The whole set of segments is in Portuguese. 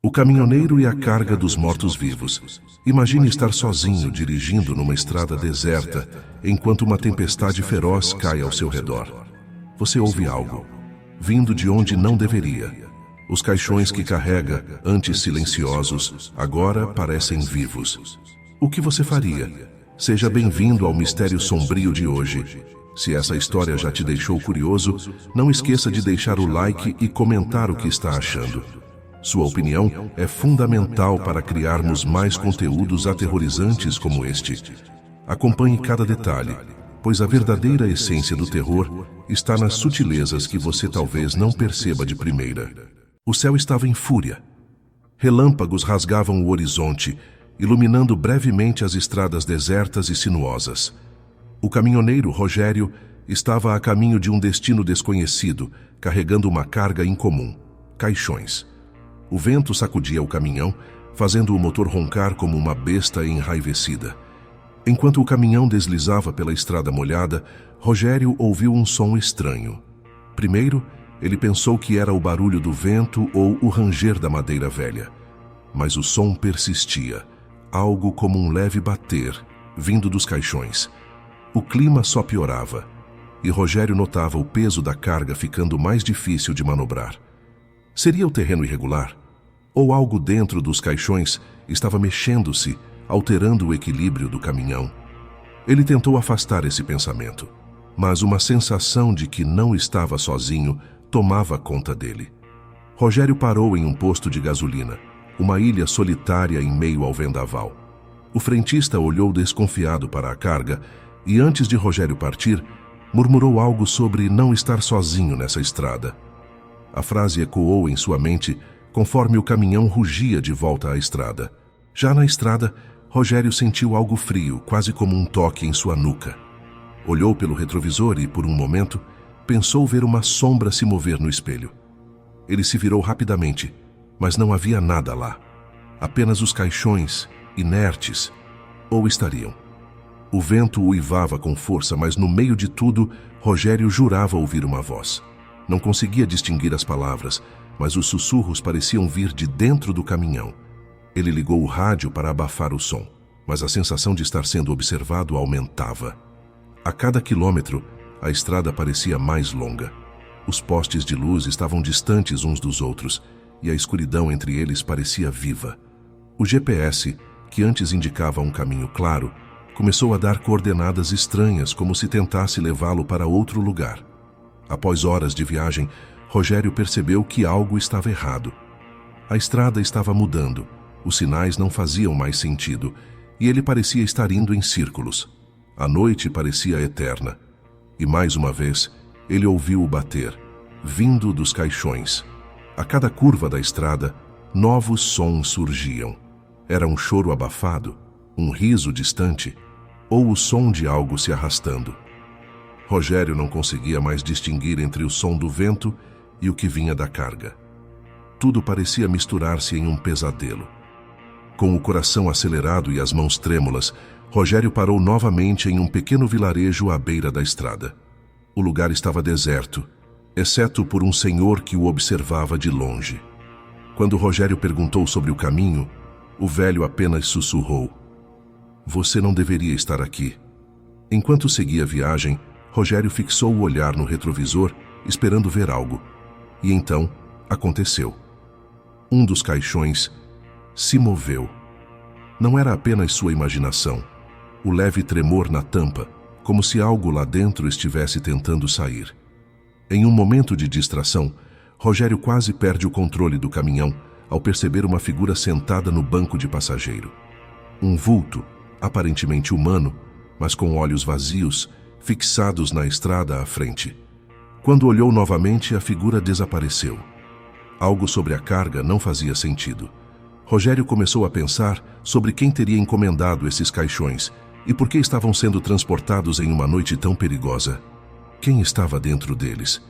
O caminhoneiro e a carga dos mortos-vivos. Imagine estar sozinho dirigindo numa estrada deserta, enquanto uma tempestade feroz cai ao seu redor. Você ouve algo, vindo de onde não deveria. Os caixões que carrega, antes silenciosos, agora parecem vivos. O que você faria? Seja bem-vindo ao mistério sombrio de hoje. Se essa história já te deixou curioso, não esqueça de deixar o like e comentar o que está achando. Sua opinião é fundamental para criarmos mais conteúdos aterrorizantes como este. Acompanhe cada detalhe, pois a verdadeira essência do terror está nas sutilezas que você talvez não perceba de primeira. O céu estava em fúria. Relâmpagos rasgavam o horizonte, iluminando brevemente as estradas desertas e sinuosas. O caminhoneiro Rogério estava a caminho de um destino desconhecido, carregando uma carga incomum: caixões. O vento sacudia o caminhão, fazendo o motor roncar como uma besta enraivecida. Enquanto o caminhão deslizava pela estrada molhada, Rogério ouviu um som estranho. Primeiro, ele pensou que era o barulho do vento ou o ranger da madeira velha. Mas o som persistia, algo como um leve bater, vindo dos caixões. O clima só piorava, e Rogério notava o peso da carga ficando mais difícil de manobrar. Seria o terreno irregular? Ou algo dentro dos caixões estava mexendo-se, alterando o equilíbrio do caminhão? Ele tentou afastar esse pensamento, mas uma sensação de que não estava sozinho tomava conta dele. Rogério parou em um posto de gasolina, uma ilha solitária em meio ao vendaval. O frentista olhou desconfiado para a carga e, antes de Rogério partir, murmurou algo sobre não estar sozinho nessa estrada. A frase ecoou em sua mente conforme o caminhão rugia de volta à estrada. Já na estrada, Rogério sentiu algo frio, quase como um toque em sua nuca. Olhou pelo retrovisor e, por um momento, pensou ver uma sombra se mover no espelho. Ele se virou rapidamente, mas não havia nada lá. Apenas os caixões, inertes, ou estariam. O vento uivava com força, mas no meio de tudo, Rogério jurava ouvir uma voz. Não conseguia distinguir as palavras, mas os sussurros pareciam vir de dentro do caminhão. Ele ligou o rádio para abafar o som, mas a sensação de estar sendo observado aumentava. A cada quilômetro, a estrada parecia mais longa. Os postes de luz estavam distantes uns dos outros, e a escuridão entre eles parecia viva. O GPS, que antes indicava um caminho claro, começou a dar coordenadas estranhas, como se tentasse levá-lo para outro lugar. Após horas de viagem, Rogério percebeu que algo estava errado. A estrada estava mudando, os sinais não faziam mais sentido, e ele parecia estar indo em círculos. A noite parecia eterna. E mais uma vez, ele ouviu o bater, vindo dos caixões. A cada curva da estrada, novos sons surgiam. Era um choro abafado, um riso distante, ou o som de algo se arrastando. Rogério não conseguia mais distinguir entre o som do vento e o que vinha da carga. Tudo parecia misturar-se em um pesadelo. Com o coração acelerado e as mãos trêmulas, Rogério parou novamente em um pequeno vilarejo à beira da estrada. O lugar estava deserto, exceto por um senhor que o observava de longe. Quando Rogério perguntou sobre o caminho, o velho apenas sussurrou: "Você não deveria estar aqui." Enquanto seguia a viagem, Rogério fixou o olhar no retrovisor, esperando ver algo. E então, aconteceu. Um dos caixões se moveu. Não era apenas sua imaginação. O leve tremor na tampa, como se algo lá dentro estivesse tentando sair. Em um momento de distração, Rogério quase perde o controle do caminhão ao perceber uma figura sentada no banco de passageiro. Um vulto, aparentemente humano, mas com olhos vazios, fixados na estrada à frente. Quando olhou novamente, a figura desapareceu. Algo sobre a carga não fazia sentido. Rogério começou a pensar sobre quem teria encomendado esses caixões e por que estavam sendo transportados em uma noite tão perigosa. Quem estava dentro deles?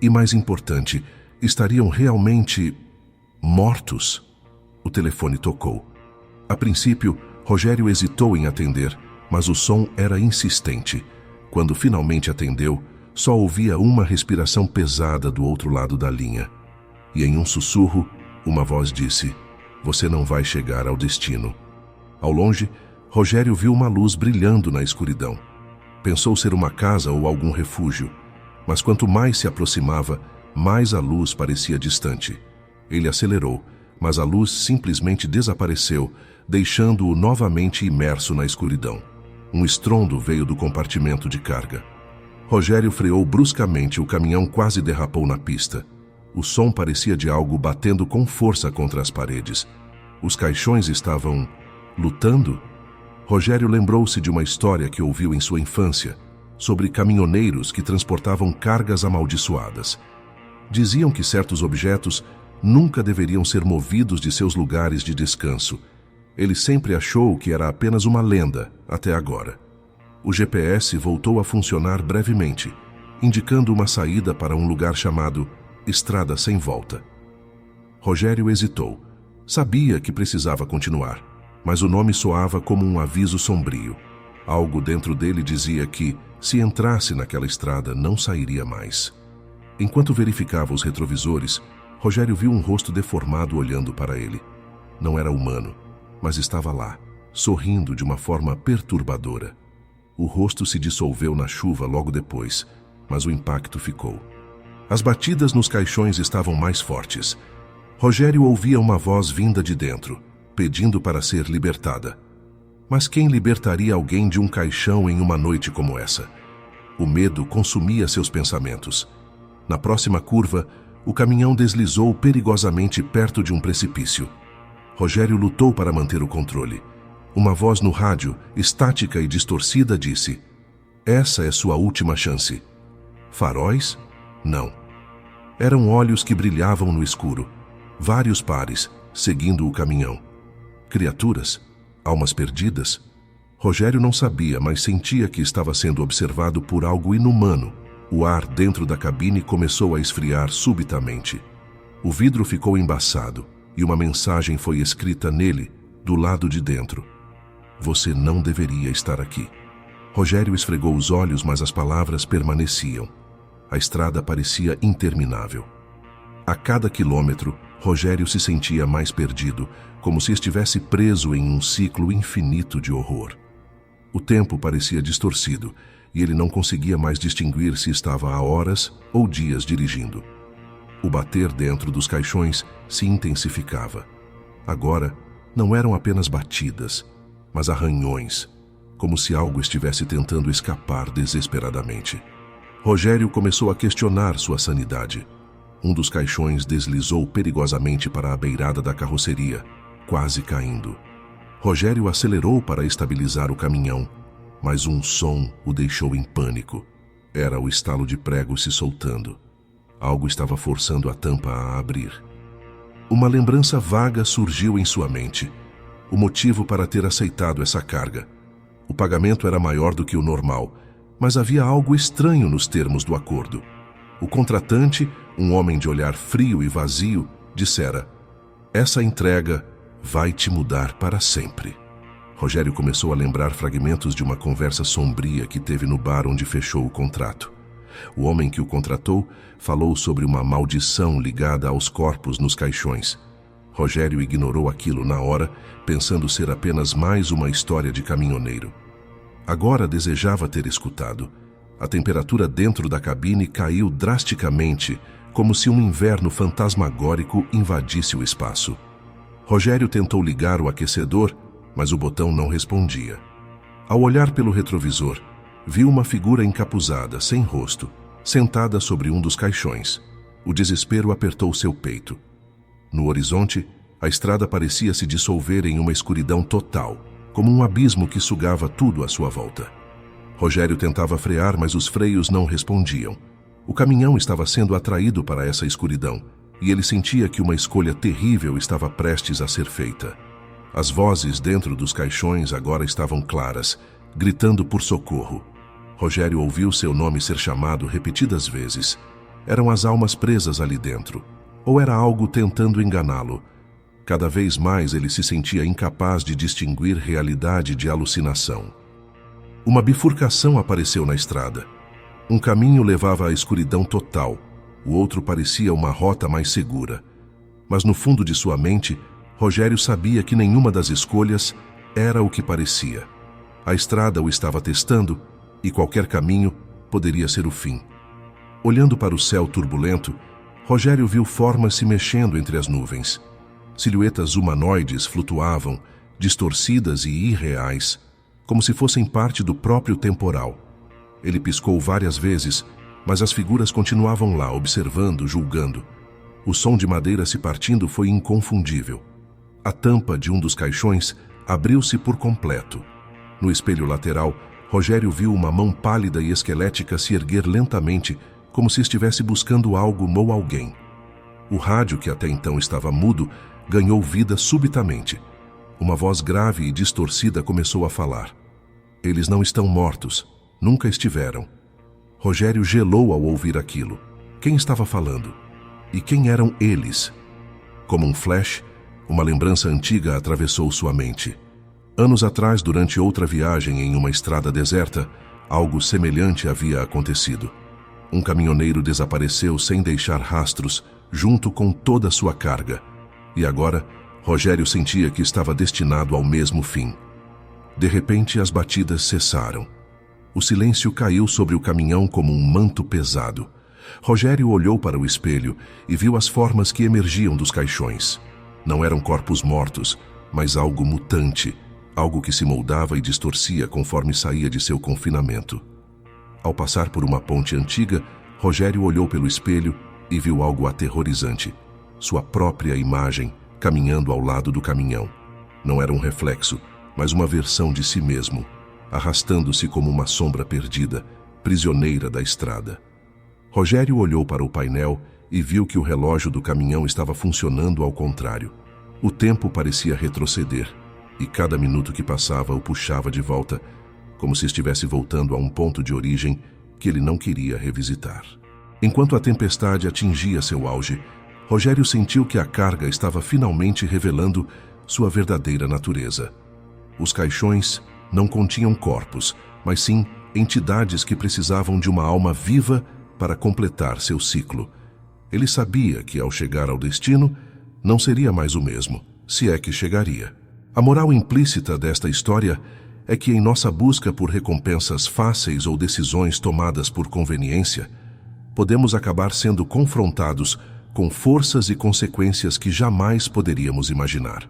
E mais importante, estariam realmente mortos? O telefone tocou. A princípio, Rogério hesitou em atender, mas o som era insistente. Quando finalmente atendeu, só ouvia uma respiração pesada do outro lado da linha. E em um sussurro, uma voz disse: Você não vai chegar ao destino. Ao longe, Rogério viu uma luz brilhando na escuridão. Pensou ser uma casa ou algum refúgio, mas quanto mais se aproximava, mais a luz parecia distante. Ele acelerou, mas a luz simplesmente desapareceu, deixando-o novamente imerso na escuridão. Um estrondo veio do compartimento de carga. Rogério freou bruscamente, o caminhão quase derrapou na pista. O som parecia de algo batendo com força contra as paredes. Os caixões estavam lutando? Rogério lembrou-se de uma história que ouviu em sua infância, sobre caminhoneiros que transportavam cargas amaldiçoadas. Diziam que certos objetos nunca deveriam ser movidos de seus lugares de descanso. Ele sempre achou que era apenas uma lenda, até agora. O GPS voltou a funcionar brevemente, indicando uma saída para um lugar chamado Estrada Sem Volta. Rogério hesitou. Sabia que precisava continuar, mas o nome soava como um aviso sombrio. Algo dentro dele dizia que, se entrasse naquela estrada, não sairia mais. Enquanto verificava os retrovisores, Rogério viu um rosto deformado olhando para ele. Não era humano, mas estava lá, sorrindo de uma forma perturbadora. O rosto se dissolveu na chuva logo depois, mas o impacto ficou. As batidas nos caixões estavam mais fortes. Rogério ouvia uma voz vinda de dentro, pedindo para ser libertada. Mas quem libertaria alguém de um caixão em uma noite como essa? O medo consumia seus pensamentos. Na próxima curva, o caminhão deslizou perigosamente perto de um precipício. Rogério lutou para manter o controle. Uma voz no rádio, estática e distorcida, disse: "Essa é sua última chance." Faróis? Não. Eram olhos que brilhavam no escuro. Vários pares, seguindo o caminhão. Criaturas? Almas perdidas? Rogério não sabia, mas sentia que estava sendo observado por algo inumano. O ar dentro da cabine começou a esfriar subitamente. O vidro ficou embaçado e uma mensagem foi escrita nele, do lado de dentro. "Você não deveria estar aqui." Rogério esfregou os olhos, mas as palavras permaneciam. A estrada parecia interminável. A cada quilômetro, Rogério se sentia mais perdido, como se estivesse preso em um ciclo infinito de horror. O tempo parecia distorcido e ele não conseguia mais distinguir se estava há horas ou dias dirigindo. O bater dentro dos caixões se intensificava. Agora, não eram apenas batidas, mas arranhões, como se algo estivesse tentando escapar desesperadamente. Rogério começou a questionar sua sanidade. Um dos caixões deslizou perigosamente para a beirada da carroceria, quase caindo. Rogério acelerou para estabilizar o caminhão, mas um som o deixou em pânico. Era o estalo de pregos se soltando. Algo estava forçando a tampa a abrir. Uma lembrança vaga surgiu em sua mente. O motivo para ter aceitado essa carga. O pagamento era maior do que o normal, mas havia algo estranho nos termos do acordo. O contratante, um homem de olhar frio e vazio, dissera: "Essa entrega vai te mudar para sempre." Rogério começou a lembrar fragmentos de uma conversa sombria que teve no bar onde fechou o contrato. O homem que o contratou falou sobre uma maldição ligada aos corpos nos caixões. Rogério ignorou aquilo na hora, pensando ser apenas mais uma história de caminhoneiro. Agora desejava ter escutado. A temperatura dentro da cabine caiu drasticamente, como se um inverno fantasmagórico invadisse o espaço. Rogério tentou ligar o aquecedor, mas o botão não respondia. Ao olhar pelo retrovisor, viu uma figura encapuzada, sem rosto, sentada sobre um dos caixões. O desespero apertou seu peito. No horizonte, a estrada parecia se dissolver em uma escuridão total, como um abismo que sugava tudo à sua volta. Rogério tentava frear, mas os freios não respondiam. O caminhão estava sendo atraído para essa escuridão, e ele sentia que uma escolha terrível estava prestes a ser feita. As vozes dentro dos caixões agora estavam claras, gritando por socorro. Rogério ouviu seu nome ser chamado repetidas vezes. Eram as almas presas ali dentro, ou era algo tentando enganá-lo? Cada vez mais ele se sentia incapaz de distinguir realidade de alucinação. Uma bifurcação apareceu na estrada. Um caminho levava à escuridão total, o outro parecia uma rota mais segura. Mas no fundo de sua mente, Rogério sabia que nenhuma das escolhas era o que parecia. A estrada o estava testando e qualquer caminho poderia ser o fim. Olhando para o céu turbulento, Rogério viu formas se mexendo entre as nuvens. Silhuetas humanoides flutuavam, distorcidas e irreais, como se fossem parte do próprio temporal. Ele piscou várias vezes, mas as figuras continuavam lá, observando, julgando. O som de madeira se partindo foi inconfundível. A tampa de um dos caixões abriu-se por completo. No espelho lateral, Rogério viu uma mão pálida e esquelética se erguer lentamente, como se estivesse buscando algo ou alguém. O rádio, que até então estava mudo, ganhou vida subitamente. Uma voz grave e distorcida começou a falar. Eles não estão mortos. Nunca estiveram. Rogério gelou ao ouvir aquilo. Quem estava falando? E quem eram eles? Como um flash, uma lembrança antiga atravessou sua mente. Anos atrás, durante outra viagem em uma estrada deserta, algo semelhante havia acontecido. Um caminhoneiro desapareceu sem deixar rastros, junto com toda a sua carga. E agora, Rogério sentia que estava destinado ao mesmo fim. De repente, as batidas cessaram. O silêncio caiu sobre o caminhão como um manto pesado. Rogério olhou para o espelho e viu as formas que emergiam dos caixões. Não eram corpos mortos, mas algo mutante, algo que se moldava e distorcia conforme saía de seu confinamento. Ao passar por uma ponte antiga, Rogério olhou pelo espelho e viu algo aterrorizante. Sua própria imagem caminhando ao lado do caminhão. Não era um reflexo, mas uma versão de si mesmo, arrastando-se como uma sombra perdida, prisioneira da estrada. Rogério olhou para o painel e viu que o relógio do caminhão estava funcionando ao contrário. O tempo parecia retroceder, e cada minuto que passava o puxava de volta, como se estivesse voltando a um ponto de origem que ele não queria revisitar. Enquanto a tempestade atingia seu auge, Rogério sentiu que a carga estava finalmente revelando sua verdadeira natureza. Os caixões não continham corpos, mas sim entidades que precisavam de uma alma viva para completar seu ciclo. Ele sabia que, ao chegar ao destino, não seria mais o mesmo, se é que chegaria. A moral implícita desta história é que, em nossa busca por recompensas fáceis ou decisões tomadas por conveniência, podemos acabar sendo confrontados com forças e consequências que jamais poderíamos imaginar.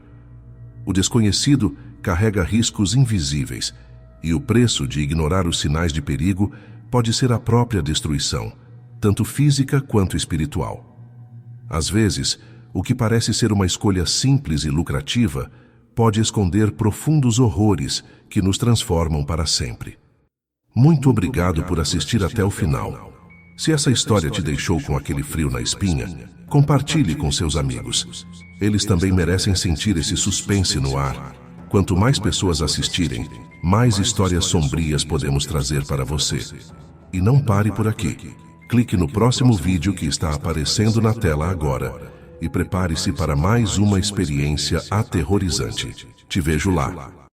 O desconhecido carrega riscos invisíveis, e o preço de ignorar os sinais de perigo pode ser a própria destruição, tanto física quanto espiritual. Às vezes, o que parece ser uma escolha simples e lucrativa pode esconder profundos horrores que nos transformam para sempre. Muito obrigado por assistir até o final. Se essa história te deixou com aquele frio na espinha, compartilhe com seus amigos. Eles também merecem sentir esse suspense no ar. Quanto mais pessoas assistirem, mais histórias sombrias podemos trazer para você. E não pare por aqui. Clique no próximo vídeo que está aparecendo na tela agora e prepare-se para mais uma experiência aterrorizante. Te vejo lá.